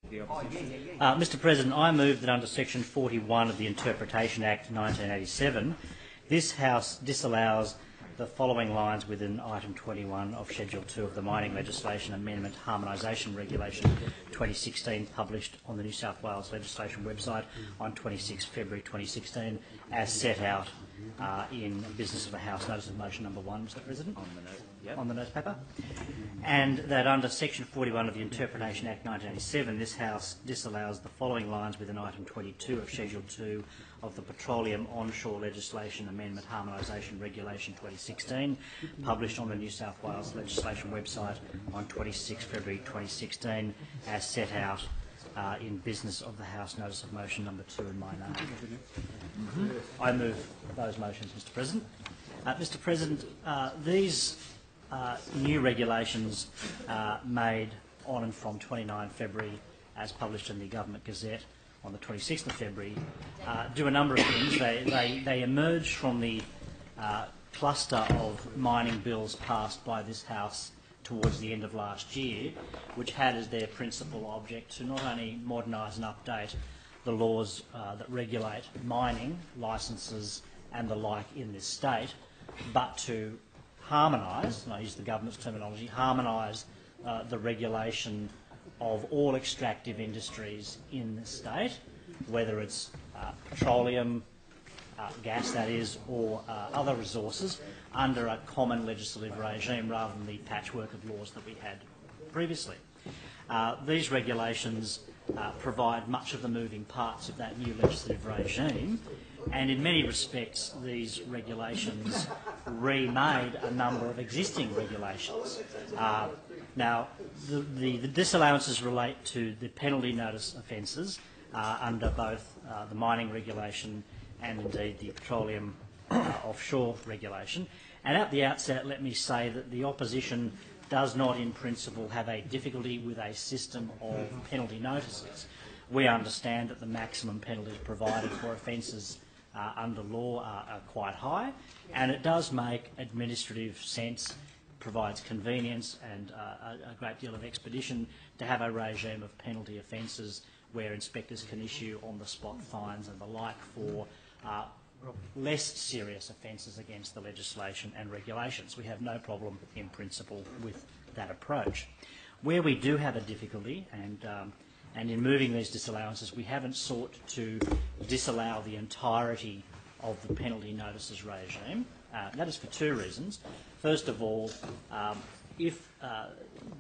Mr President, I move that under Section 41 of the Interpretation Act 1987, this House disallows the following lines within Item 21 of Schedule 2 of the Mining Legislation Amendment Harmonisation Regulation 2016, published on the New South Wales Legislation website on 26 February 2016, as set out in Business of the House Notice of Motion number 1, Mr President, on the note paper. And that under Section 41 of the Interpretation Act 1987, this House disallows the following lines within Item 22 of Schedule 2 of the Petroleum Onshore Legislation Amendment Harmonisation Regulation 2016, published on the New South Wales Legislation website on 26 February 2016, as set out in Business of the House Notice of Motion number 2 in my name. I move those motions, Mr President. Mr President, these new regulations made on and from 29 February, as published in the Government Gazette on the 26th of February, do a number of things. They emerge from the cluster of mining bills passed by this House towards the end of last year, which had as their principal object to not only modernise and update the laws that regulate mining, licences and the like in this state, but to harmonise, and I use the government's terminology, harmonise the regulation of all extractive industries in the state, whether it's petroleum, gas that is, or other resources, under a common legislative regime rather than the patchwork of laws that we had previously. These regulations provide much of the moving parts of that new legislative regime, and in many respects these regulations remade a number of existing regulations. Now, the disallowances relate to the penalty notice offences under both the mining regulation and indeed the petroleum offshore regulation. And at the outset, let me say that the opposition does not in principle have a difficulty with a system of penalty notices. We understand that the maximum penalties provided for offences under law are quite high, and it does make administrative sense, provides convenience and a great deal of expedition to have a regime of penalty offences where inspectors can issue on-the-spot fines and the like for less serious offences against the legislation and regulations. We have no problem in principle with that approach. Where we do have a difficulty, and in moving these disallowances, we haven't sought to disallow the entirety of the penalty notices regime. That is for two reasons. First of all, if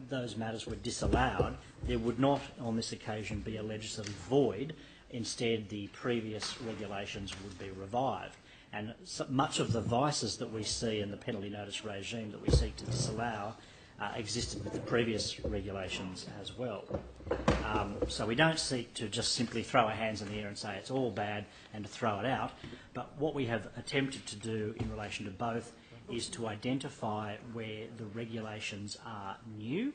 those matters were disallowed, there would not on this occasion be a legislative void. Instead, the previous regulations would be revived. And so much of the vices that we see in the penalty notice regime that we seek to disallow existed with the previous regulations as well. So we don't seek to just simply throw our hands in the air and say it's all bad and to throw it out, but what we have attempted to do in relation to both is to identify where the regulations are new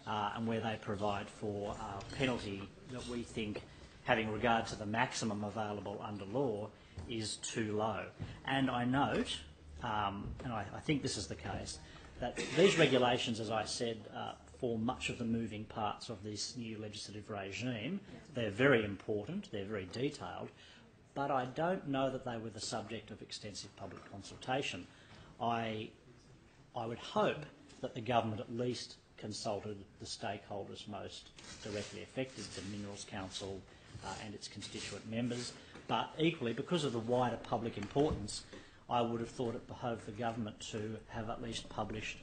and where they provide for penalty that we think, having regard to the maximum available under law, is too low. And I note, and I think this is the case, that these regulations, as I said, form much of the moving parts of this new legislative regime. They're very important, they're very detailed, but I don't know that they were the subject of extensive public consultation. I would hope that the government at least consulted the stakeholders most directly affected, the Minerals Council and its constituent members, but equally, because of the wider public importance, I would have thought it behoved the government to have at least published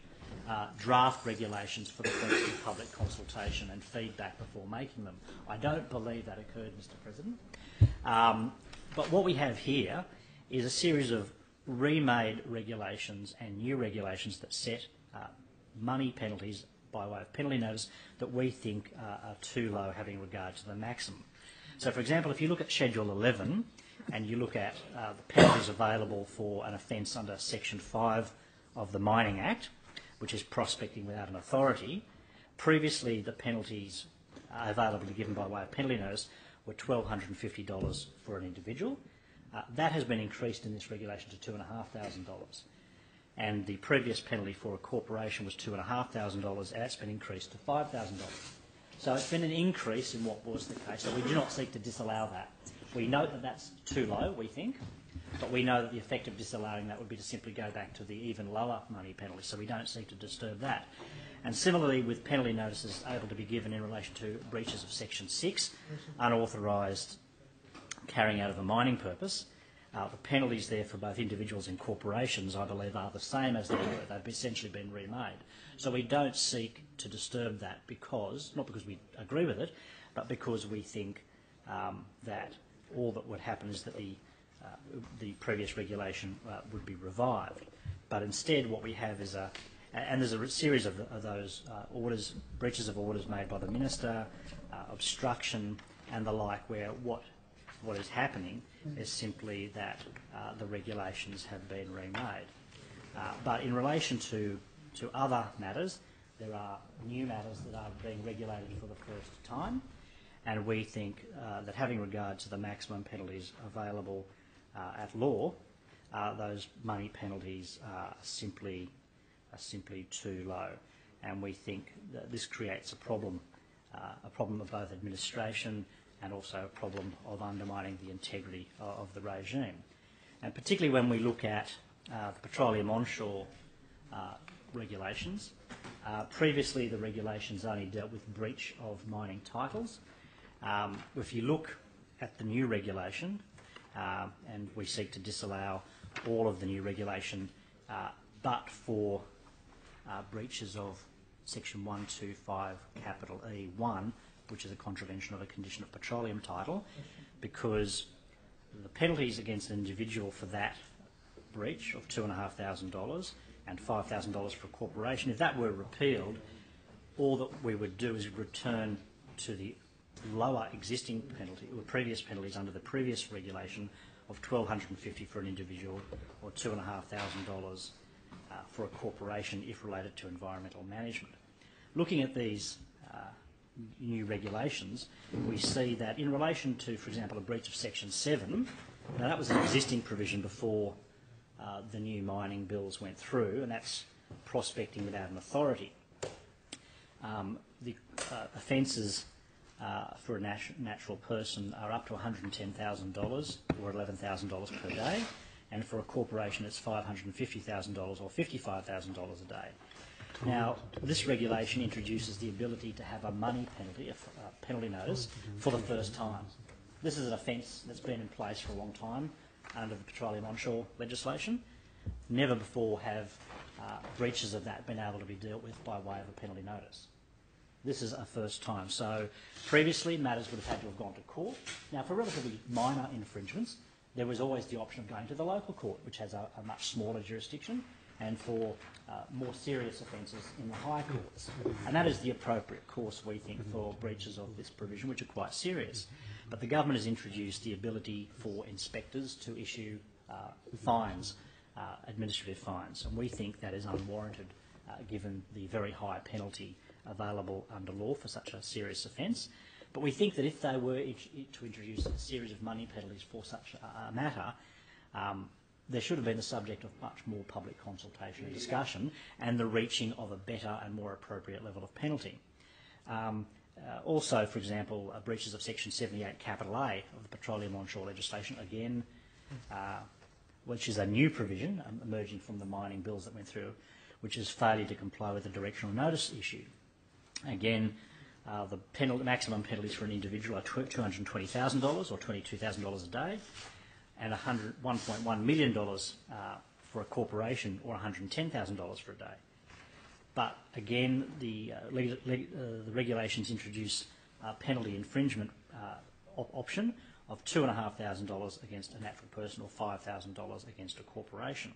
draft regulations for the purpose of public consultation and feedback before making them. I don't believe that occurred, Mr President. But what we have here is a series of remade regulations and new regulations that set money penalties by way of penalty notice that we think are too low having regard to the maximum. So, for example, if you look at Schedule 11 and you look at the penalties available for an offence under Section 5 of the Mining Act, which is prospecting without an authority, previously the penalties available to given by way of penalty notice were $1,250 for an individual. That has been increased in this regulation to $2,500. And the previous penalty for a corporation was $2,500, and that's been increased to $5,000. So it's been an increase in what was the case. So we do not seek to disallow that. We note that that's too low, we think, but we know that the effect of disallowing that would be to simply go back to the even lower money penalty, so we don't seek to disturb that. And similarly, with penalty notices able to be given in relation to breaches of Section 6, unauthorised carrying out of a mining purpose, the penalties there for both individuals and corporations, I believe, are the same as they were. They've essentially been remade. So we don't seek to disturb that because, not because we agree with it, but because we think that all that would happen is that the previous regulation would be revived. But instead what we have is and there's a series of those orders, breaches of orders made by the Minister, obstruction and the like, where what is happening is simply that the regulations have been remade. But in relation to other matters, there are new matters that are being regulated for the first time, and we think that having regard to the maximum penalties available at law, those money penalties are simply too low, and we think that this creates a problem of both administration and also a problem of undermining the integrity of the regime. And particularly when we look at the Petroleum Onshore regulations, previously the regulations only dealt with breach of mining titles. If you look at the new regulation, and we seek to disallow all of the new regulation, but for breaches of Section 125 capital E1, which is a contravention of a condition of petroleum title, because the penalties against an individual for that breach of $2,500 and $5,000 for a corporation, if that were repealed, all that we would do is return to the lower existing penalty, or previous penalties under the previous regulation of $1,250 for an individual or $2,500 for a corporation if related to environmental management. Looking at these new regulations, we see that in relation to, for example, a breach of Section 7, now that was an existing provision before the new mining bills went through, and that's prospecting without an authority. The offences for a natural person are up to $110,000 or $11,000 per day, and for a corporation it's $550,000 or $55,000 a day. Now, this regulation introduces the ability to have a money penalty, a penalty notice, for the first time. This is an offence that's been in place for a long time under the Petroleum Onshore legislation. Never before have breaches of that been able to be dealt with by way of a penalty notice. This is a first time. So previously matters would have had to have gone to court. Now, for relatively minor infringements, there was always the option of going to the local court, which has a much smaller jurisdiction, and for more serious offences in the high courts. And that is the appropriate course, we think, for breaches of this provision, which are quite serious. But the government has introduced the ability for inspectors to issue fines, administrative fines, and we think that is unwarranted given the very high penalty available under law for such a serious offence. But we think that if they were to introduce a series of money penalties for such a matter, there should have been the subject of much more public consultation and discussion, and the reaching of a better and more appropriate level of penalty. Also, for example, breaches of Section 78 capital A of the Petroleum Onshore legislation, again, which is a new provision emerging from the mining bills that went through, which is failure to comply with the directional notice issued. Again, the maximum penalties for an individual are $220,000 or $22,000 a day, and $1.1 million for a corporation or $110,000 for a day. But again, the regulations introduce a penalty infringement option of $2,500 against a natural person or $5,000 against a corporation.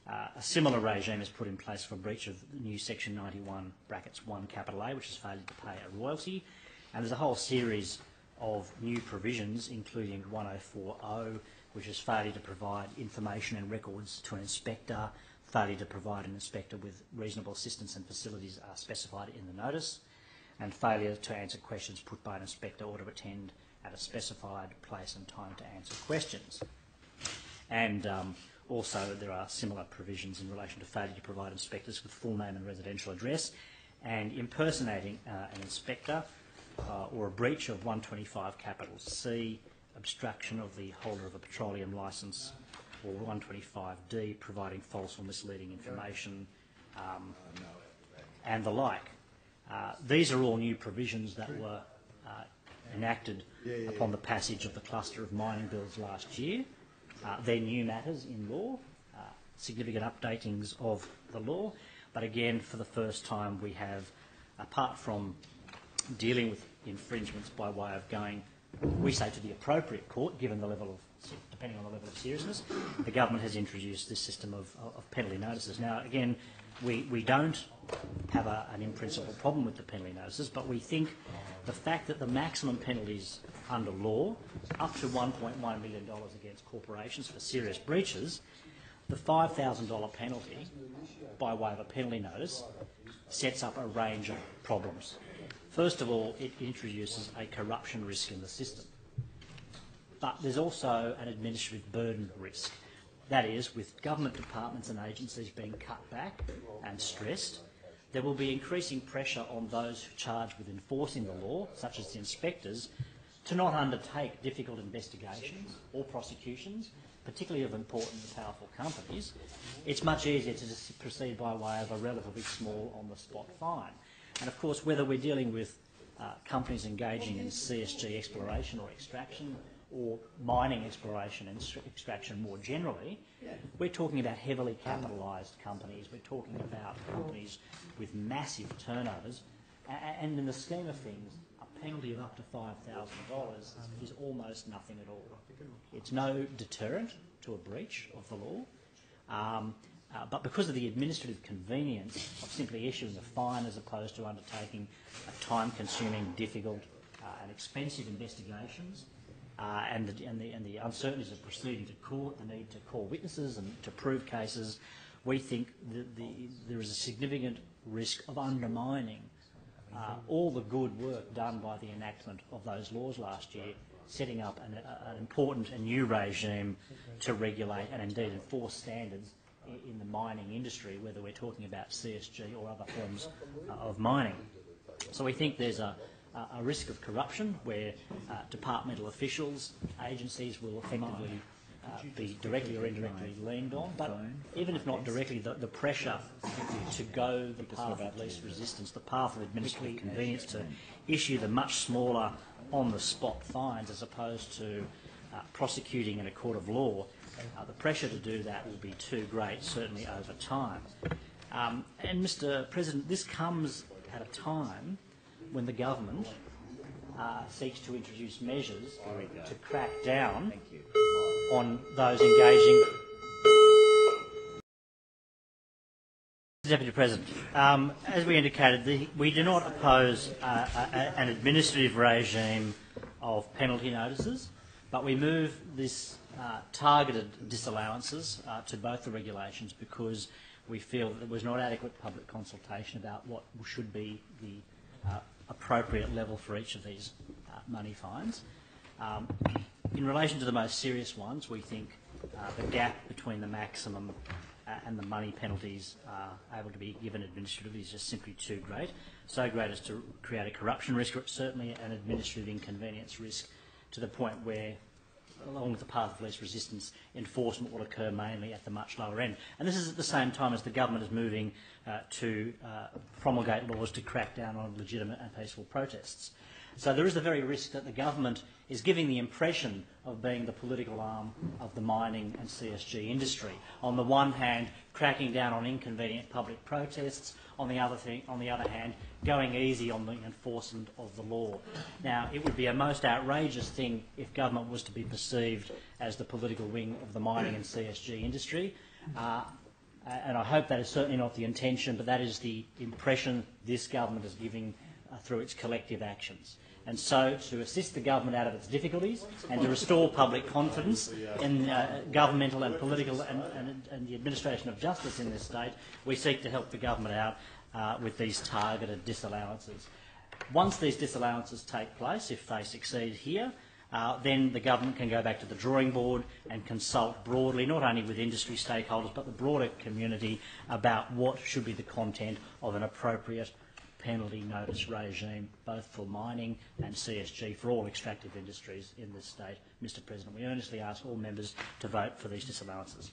A similar regime is put in place for breach of the new Section 91 brackets 1 capital A, which is failure to pay a royalty. And there's a whole series of new provisions, including 104.0, which is failure to provide information and records to an inspector, failure to provide an inspector with reasonable assistance and facilities are specified in the notice, and failure to answer questions put by an inspector or to attend at a specified place and time to answer questions. And also there are similar provisions in relation to failure to provide inspectors with full name and residential address, and impersonating an inspector or a breach of 125 capital C, obstruction of the holder of a petroleum licence, or 125D, providing false or misleading information, and the like. These are all new provisions that were enacted upon the passage of the cluster of mining bills last year. They're new matters in law, significant updatings of the law, but again, for the first time, we have, apart from dealing with infringements by way of going, we say, to the appropriate court, given the level of, depending on the level of seriousness, the government has introduced this system of penalty notices. Now, again, we don't have an in-principle problem with the penalty notices, but we think the fact that the maximum penalties under law, up to $1.1 million against corporations for serious breaches, the $5,000 penalty by way of a penalty notice sets up a range of problems. First of all, it introduces a corruption risk in the system. But there's also an administrative burden risk. That is, with government departments and agencies being cut back and stressed, there will be increasing pressure on those charged with enforcing the law, such as the inspectors, to not undertake difficult investigations or prosecutions, particularly of important and powerful companies. It's much easier to just proceed by way of a relatively small on-the-spot fine. And of course, whether we're dealing with companies engaging in CSG exploration or extraction, or mining exploration and extraction more generally, we're talking about heavily capitalised companies. We're talking about companies with massive turnovers. And in the scheme of things, a penalty of up to $5,000 is almost nothing at all. It's no deterrent to a breach of the law. But because of the administrative convenience of simply issuing a fine as opposed to undertaking time-consuming, difficult and expensive investigations, and the uncertainties of proceeding to court, the need to call witnesses and to prove cases, we think that there is a significant risk of undermining all the good work done by the enactment of those laws last year, setting up an important and new regime to regulate and indeed enforce standards in the mining industry, whether we're talking about CSG or other forms of mining. So we think there's a risk of corruption where departmental officials, agencies will effectively be directly or indirectly leaned on, but even if not directly, the pressure to go the path of least resistance, the path of administrative convenience, to issue the much smaller on-the-spot fines as opposed to prosecuting in a court of law, the pressure to do that will be too great, certainly over time. And Mr. President, this comes at a time when the government seeks to introduce measures to crack down on those engaging. Deputy President, as we indicated, we do not oppose an administrative regime of penalty notices, but we move this targeted disallowances to both the regulations because we feel that there was not adequate public consultation about what should be the appropriate level for each of these money fines. In relation to the most serious ones, we think the gap between the maximum and the money penalties able to be given administratively is just simply too great, so great as to create a corruption risk, or certainly an administrative inconvenience risk, to the point where, along with the path of least resistance, enforcement will occur mainly at the much lower end. And this is at the same time as the government is moving to promulgate laws to crack down on legitimate and peaceful protests. So there is the very risk that the government is giving the impression of being the political arm of the mining and CSG industry. On the one hand, cracking down on inconvenient public protests, on the other hand, going easy on the enforcement of the law. Now, it would be a most outrageous thing if government was to be perceived as the political wing of the mining and CSG industry. And I hope that is certainly not the intention, but that is the impression this government is giving through its collective actions. And so, to assist the government out of its difficulties and to restore public confidence in governmental and political and the administration of justice in this state, we seek to help the government out with these targeted disallowances. Once these disallowances take place, if they succeed here, then the government can go back to the drawing board and consult broadly, not only with industry stakeholders, but the broader community about what should be the content of an appropriate penalty notice regime, both for mining and CSG, for all extractive industries in this state. Mr President, we earnestly ask all members to vote for these disallowances.